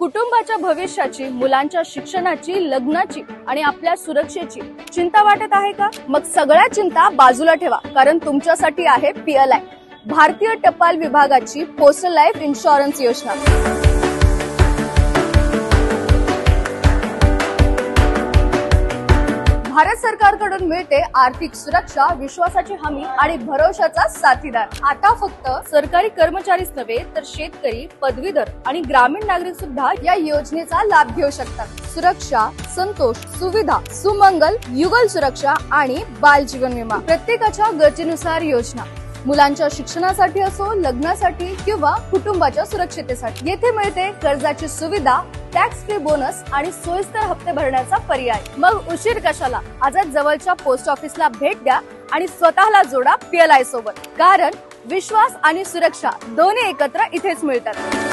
कुटुंबाच्या भविष्याची, मुलांच्या शिक्षणाची, लग्नाची आणि आपल्या सुरक्षेची चिंता वाटत आहे का? मग सगळ्या चिंता बाजूला ठेवा, कारण तुमच्यासाठी आहे PLI, भारतीय टपाल विभागाची पोस्टल लाईफ इन्शुरन्स योजना। भारत सरकारकडून मिळते आर्थिक सुरक्षा, विश्वासाची हमी आणि भरोशाचा साथीदार। आता फक्त सरकारी कर्मचारीच नव्हे तर शेतकरी, पदवीधर आणि ग्रामीण नागरिक सुद्धा या योजनेचा लाभ घेऊ शकतात। सुरक्षा, संतोष, सुविधा, सुमंगल, युगल सुरक्षा आणि बाल जीवन विमा, प्रत्येकाच्या गरजेनुसार योजना। मुलांच्या शिक्षणासाठी असो, लग्नासाठी किंवा कुटुंबाच्या सुरक्षितेसाठी। येथे मिळते कर्जाची सुविधा, टॅक्स फ्री बोनस आणि सोयीस्कर हप्ते भरण्याचा पर्याय। मग उशीर कशाला? आजच जवळच्या पोस्ट ऑफिसला भेट द्या आणि स्वतःला जोडा PLI सोबत, कारण विश्वास आणि सुरक्षा दोन्ही एकत्र इथेच मिळतात।